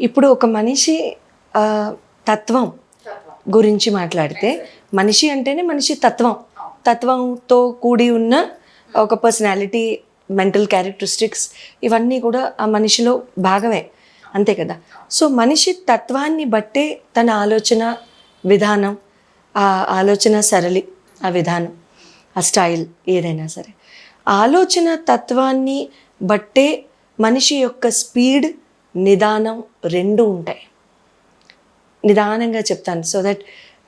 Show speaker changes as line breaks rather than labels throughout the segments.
ఇప్పుడు ఒక మనిషి తత్వం గురించి మాట్లాడితే, మనిషి అంటేనే మనిషి తత్వంతో కూడి ఉన్న ఒక పర్సనాలిటీ, మెంటల్ క్యారెక్టరిస్టిక్స్ ఇవన్నీ కూడా ఆ మనిషిలో భాగమే, అంతే కదా. సో మనిషి తత్వాన్ని బట్టే తన ఆలోచన విధానం, ఆ ఆలోచన సరళి, ఆ విధానం, ఆ స్టైల్ ఏదైనా సరే, ఆలోచన తత్వాన్ని బట్టే మనిషి యొక్క స్పీడ్, నిదానం రెండు ఉంటాయి. నిదానంగా చెప్తాను సో దట్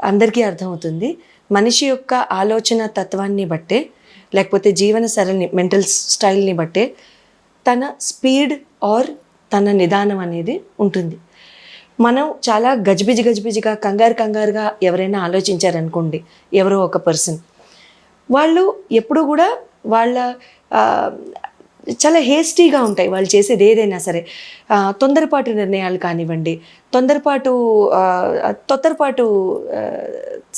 అందరికీ అర్థమవుతుంది. మనిషి యొక్క ఆలోచన తత్వాన్ని బట్టే, లేకపోతే జీవన సరళిని, మెంటల్ స్టైల్ని బట్టే తన స్పీడ్ ఆర్ తన నిదానం అనేది ఉంటుంది. మనం చాలా గజిబిజిగా కంగారుగా ఎవరైనా ఆలోచించారనుకోండి, ఎవరో ఒక పర్సన్, వాళ్ళు ఎప్పుడు కూడా వాళ్ళ చాలా హేస్టీగా ఉంటాయి వాళ్ళు చేసేది ఏదైనా సరే. తొందరపాటు నిర్ణయాలు కానివ్వండి, తొత్తరపాటు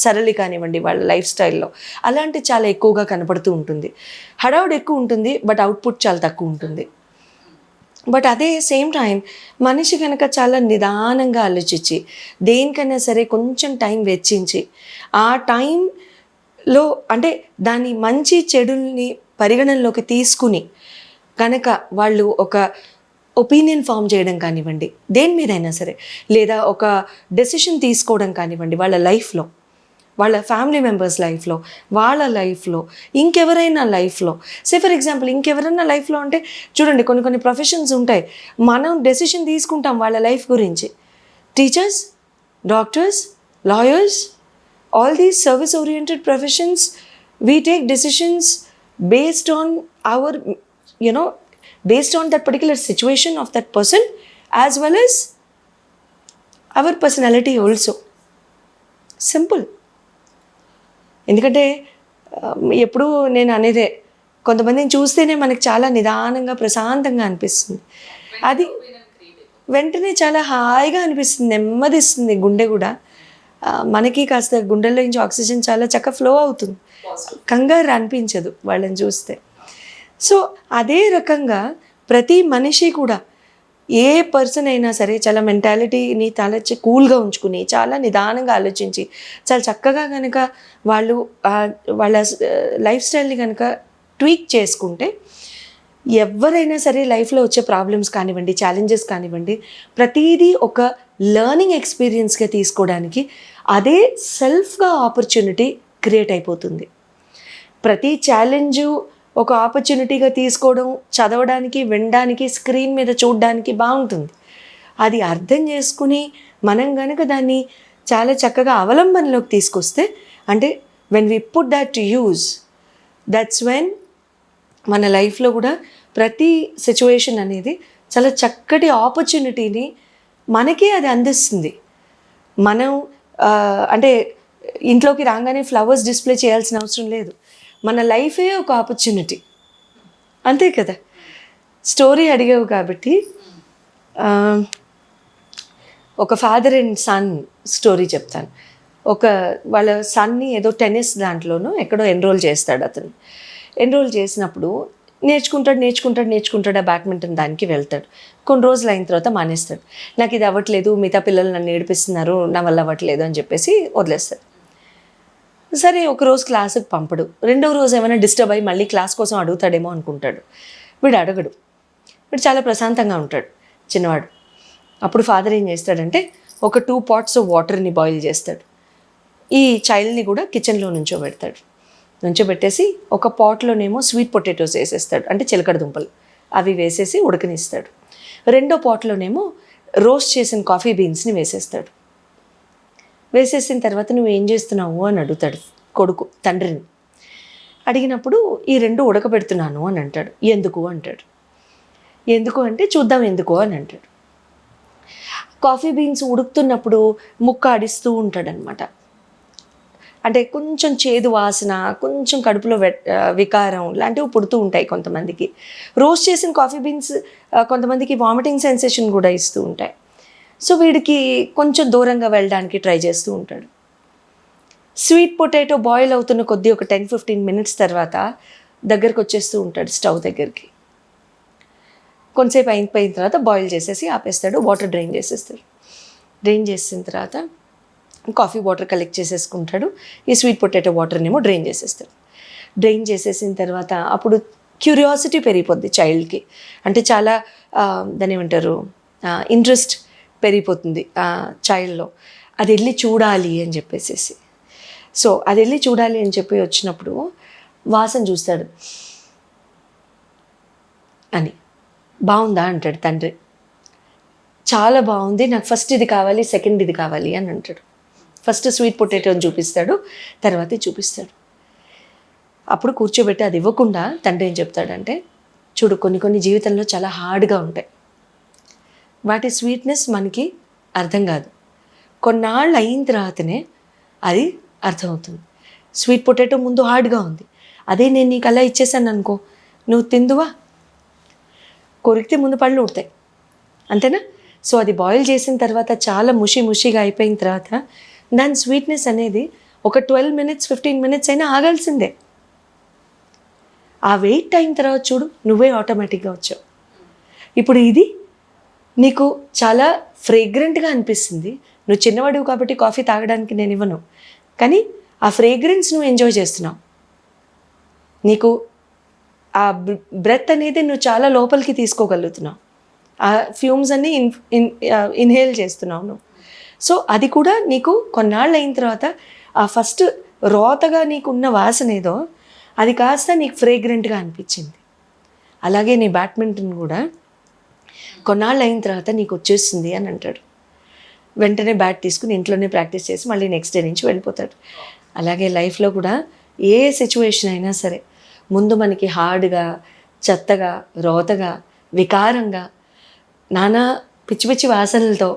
సరళి కానివ్వండి, వాళ్ళ లైఫ్ స్టైల్లో అలాంటి చాలా ఎక్కువగా కనపడుతూ ఉంటుంది. హడావుడు ఎక్కువ ఉంటుంది, బట్ అవుట్పుట్ చాలా తక్కువ ఉంటుంది. బట్ అదే సేమ్ టైం మనిషి కనుక చాలా నిదానంగా ఆలోచించి, దేనికైనా సరే కొంచెం టైం వెచ్చించి, ఆ టైంలో అంటే దాని మంచి చెడుల్ని పరిగణనలోకి తీసుకుని కనుక వాళ్ళు ఒక ఒపీనియన్ ఫామ్ చేయడం కానివ్వండి, దేని మీదైనా సరే, లేదా ఒక డెసిషన్ తీసుకోవడం కానివ్వండి, వాళ్ళ లైఫ్లో, వాళ్ళ ఫ్యామిలీ మెంబర్స్ లైఫ్లో, వాళ్ళ లైఫ్లో, ఇంకెవరైనా లైఫ్లో, సే ఫర్ ఎగ్జాంపుల్ ఇంకెవరైనా లైఫ్లో అంటే చూడండి, కొన్ని ప్రొఫెషన్స్ ఉంటాయి, మనం డెసిషన్ తీసుకుంటాం వాళ్ళ లైఫ్ గురించి. Teachers, doctors, lawyers, all these service oriented professions, we take decisions based on our, based on that particular situation of that person, as well as our personality also. Simple. ఎందుకంటే ఎప్పుడు నేను అనేదే, కొంతమందిని చూస్తేనే మనకు చాలా నిదానంగా ప్రశాంతంగా అనిపిస్తుంది, అది వెంటనే చాలా హాయిగా అనిపిస్తుంది, నెమ్మదిస్తుంది గుండె కూడా. మనకి కాస్త గుండెల్లో నుంచి ఆక్సిజన్ చాలా చక్కగా ఫ్లో అవుతుంది, కంగారు అనిపించదు వాళ్ళని చూస్తే. సో అదే రకంగా ప్రతి మనిషి కూడా, ఏ పర్సన్ అయినా సరే చాలా మెంటాలిటీని చాలా కూల్గా ఉంచుకుని, చాలా నిదానంగా ఆలోచించి, చాలా చక్కగా కనుక వాళ్ళు వాళ్ళ లైఫ్ స్టైల్ని కనుక ట్వీక్ చేసుకుంటే, ఎవరైనా సరే లైఫ్లో వచ్చే ప్రాబ్లమ్స్ కానివ్వండి, ఛాలెంజెస్ కానివ్వండి, ప్రతిదీ ఒక లెర్నింగ్ ఎక్స్పీరియన్స్గా తీసుకోవడానికి అదే సెల్ఫ్గా ఆపర్చునిటీ క్రియేట్ అయిపోతుంది. ప్రతి ఛాలెంజు ఒక ఆపర్చునిటీగా తీసుకోవడం, చదవడానికి, వినడానికి, స్క్రీన్ మీద చూడడానికి బాగుంటుంది. అది అర్థం చేసుకుని మనం కనుక దాన్ని చాలా చక్కగా అవలంబనలోకి తీసుకొస్తే, అంటే when we put that to use, that's when మన లైఫ్లో కూడా ప్రతి సిచ్యువేషన్ అనేది చాలా చక్కటి ఆపర్చునిటీని మనకే అది అందిస్తుంది. మనం అంటే ఇంట్లోకి రాగానే ఫ్లవర్స్ డిస్ప్లే చేయాల్సిన అవసరం లేదు, మన లైఫే ఒక ఆపర్చునిటీ, అంతే కదా. స్టోరీ అడిగావు కాబట్టి ఒక ఫాదర్ అండ్ సన్ స్టోరీ చెప్తాను. వాళ్ళ సన్ని ఏదో టెన్నిస్ దాంట్లోనూ ఎక్కడో ఎన్రోల్ చేస్తాడు. అతను ఎన్రోల్ చేసినప్పుడు నేర్చుకుంటాడు ఆ బ్యాడ్మింటన్ దానికి వెళ్తాడు. కొన్ని రోజులు అయిన తర్వాత మానేస్తాడు. నాకు ఇది అవ్వట్లేదు, మిగతా పిల్లలు నన్ను ఏడిపిస్తున్నారు, నా వల్ల అవ్వట్లేదు అని చెప్పేసి వదిలేస్తాడు. సరే ఒకరోజు క్లాసుకి పంపడు. రెండవ రోజు ఏమైనా డిస్టర్బ్ అయ్యి మళ్ళీ క్లాస్ కోసం అడుగుతాడేమో అనుకుంటాడు. వీడు అడగడు, వీడు చాలా ప్రశాంతంగా ఉంటాడు చిన్నవాడు. అప్పుడు ఫాదర్ ఏం చేస్తాడంటే ఒక 2 pots వాటర్ని బాయిల్ చేస్తాడు. ఈ చైల్డ్ని కూడా కిచెన్లో నుంచోబెట్టేసి ఒక పాట్లోనేమో స్వీట్ పొటాటోస్ వేసేస్తాడు, అంటే చిలకడ దుంపలు, అవి వేసేసి ఉడకనిస్తాడు. రెండో పాట్లోనేమో రోస్ట్ చేసిన కాఫీ బీన్స్ని వేసేస్తాడు. వేసేసిన తర్వాత నువ్వు ఏం చేస్తున్నావు అని అడుగుతాడు కొడుకు తండ్రిని. అడిగినప్పుడు ఈ 2 ఉడకబెడుతున్నాను అని అంటాడు. ఎందుకు అంటాడు. ఎందుకు అంటే చూద్దాం ఎందుకు అని అంటాడు. కాఫీ బీన్స్ ఉడుకుతున్నప్పుడు ముక్క ఆడిస్తూ ఉంటాడనమాట. అంటే కొంచెం చేదు వాసన, కొంచెం కడుపులో వికారం లాంటివి పుడుతూ ఉంటాయి కొంతమందికి. రోస్ట్ చేసిన కాఫీ బీన్స్ కొంతమందికి వామిటింగ్ సెన్సేషన్ కూడా ఇస్తూ ఉంటాయి. సో వీడికి కొంచెం దూరంగా వెళ్ళడానికి ట్రై చేస్తూ ఉంటాడు. స్వీట్ పొటాటో బాయిల్ అవుతున్న కొద్దీ ఒక 10-15 minutes తర్వాత దగ్గరకు వచ్చేస్తూ ఉంటాడు స్టవ్ దగ్గరికి. కొంతసేపు అయిపోయిన తర్వాత బాయిల్ చేసేసి ఆపేస్తాడు, వాటర్ డ్రైన్ చేసేస్తాడు. డ్రైన్ చేసిన తర్వాత కాఫీ వాటర్ కలెక్ట్ చేసేసుకుంటాడు, ఈ స్వీట్ పొటాటో వాటర్నేమో డ్రైన్ చేసేస్తాడు. డ్రైన్ చేసేసిన తర్వాత అప్పుడు క్యూరియాసిటీ పెరిగిపోద్ది చైల్డ్కి, అంటే చాలా దాని ఏమంటారు ఇంట్రెస్ట్ పెరిగిపోతుంది ఆ చైల్డ్లో, అది వెళ్ళి చూడాలి అని చెప్పేసి. సో అది వెళ్ళి చూడాలి అని చెప్పి వచ్చినప్పుడు వాసన చూస్తాడు అని. బాగుందా అంటాడు తండ్రి. చాలా బాగుంది, నాకు ఫస్ట్ ఇది కావాలి, సెకండ్ ఇది కావాలి అని అంటాడు. ఫస్ట్ స్వీట్ పొటాటోని చూపిస్తాడు, తర్వాత చూపిస్తాడు. అప్పుడు కూర్చోబెట్టి అది ఇవ్వకుండా తండ్రి ఏం చెప్తాడంటే, చూడు కొన్ని కొన్ని జీవితంలో చాలా హార్డ్గా ఉంటాయి, వాటి స్వీట్నెస్ మనకి అర్థం కాదు, కొన్నాళ్ళు అయిన తర్వాతనే అది అర్థమవుతుంది. స్వీట్ పొటాటో ముందు హార్డ్గా ఉంది, అదే నేను నీకు అలా ఇచ్చేసాను అనుకో, నువ్వు తిందువా, కొరికితే ముందు పళ్ళు ఉడతాయి, అంతేనా? సో అది బాయిల్ చేసిన తర్వాత చాలా ముషిగా అయిపోయిన తర్వాత దాని స్వీట్నెస్ అనేది ఒక 12 minutes 15 minutes అయినా ఆగాల్సిందే. ఆ వెయిట్ అయిన తర్వాత చూడు నువ్వే ఆటోమేటిక్గా వచ్చావు. ఇప్పుడు ఇది నీకు చాలా ఫ్రేగ్రెంట్గా అనిపిస్తుంది, నువ్వు చిన్నవాడివి కాబట్టి కాఫీ తాగడానికి నేను ఇవ్వను, కానీ ఆ ఫ్రేగ్రెన్స్ నువ్వు ఎంజాయ్ చేస్తున్నావు, నీకు ఆ బ్రెత్ అనేది నువ్వు చాలా లోపలికి తీసుకోగలుగుతున్నావు, ఆ ఫ్యూమ్స్ అన్నీ ఇన్హేల్ చేస్తున్నావు నువ్వు. సో అది కూడా నీకు కొన్నాళ్ళు అయిన తర్వాత ఆ ఫస్ట్ రోతగా నీకున్న వాసన ఏదో అది కాస్త నీకు ఫ్రేగ్రెంట్గా అనిపించింది. అలాగే నీ బ్యాడ్మింటన్ కూడా కొన్నాళ్ళు అయిన తర్వాత నీకు వచ్చేస్తుంది అని అంటాడు. వెంటనే బ్యాట్ తీసుకుని ఇంట్లోనే ప్రాక్టీస్ చేసి మళ్ళీ నెక్స్ట్ డే నుంచి వెళ్ళిపోతాడు. అలాగే లైఫ్లో కూడా ఏ సిచ్యువేషన్ అయినా సరే ముందు మనకి హార్డ్గా, చెత్తగా, రోతగా, వికారంగా, నానా పిచ్చి పిచ్చి వాసనలతో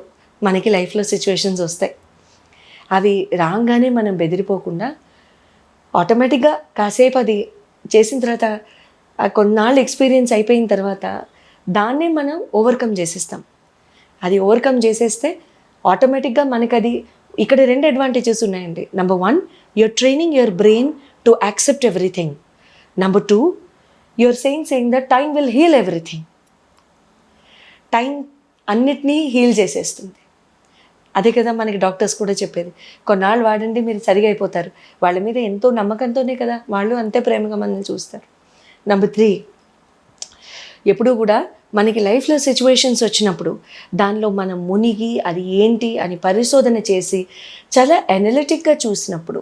మనకి లైఫ్లో సిచ్యువేషన్స్ వస్తాయి. అవి రాగానే మనం బెదిరిపోకుండా ఆటోమేటిక్గా కాసేపు అది చేసిన తర్వాత ఆ కొన్నాళ్ళు ఎక్స్పీరియన్స్ అయిపోయిన తర్వాత దాన్నే మనం ఓవర్కమ్ చేసేస్తాం. అది ఓవర్కమ్ చేసేస్తే ఆటోమేటిక్గా మనకు అది ఇక్కడ 2 అడ్వాంటేజెస్ ఉన్నాయండి. Number 1, you're training your brain to accept everything. Number 2, you're saying that time will heal everything. Time అన్నిటినీ హీల్ చేసేస్తుంది. అదే కదా మనకి డాక్టర్స్ కూడా చెప్పేది, కొన్నాళ్ళు వాడండి మీరు సరిగా అయిపోతారు. వాళ్ళ మీద ఎంతో నమ్మకంతోనే కదా వాళ్ళు అంతే ప్రేమగా మనల్ని చూస్తారు. నెంబర్ 3, ఎప్పుడూ కూడా మనకి లైఫ్లో సిచ్యువేషన్స్ వచ్చినప్పుడు దానిలో మనం మునిగి అది ఏంటి అని పరిశోధన చేసి చాలా ఎనలిటిక్గా చూసినప్పుడు,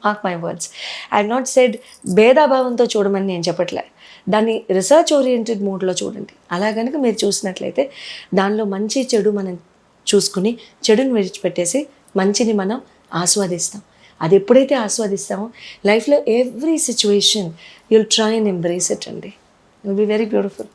mark my words, I have not said భేదాభావంతో చూడమని నేను చెప్పట్లే, దాన్ని రీసెర్చ్ ఓరియంటెడ్ మోడ్లో చూడండి. అలా కనుక మీరు చూసినట్లయితే దానిలో మంచి చెడు మనం చూసుకుని చెడుని విడిచిపెట్టేసి మంచిని మనం ఆస్వాదిస్తాం. అది ఎప్పుడైతే ఆస్వాదిస్తామో లైఫ్లో every situation you'll try and embrace it అండి. It will be very beautiful.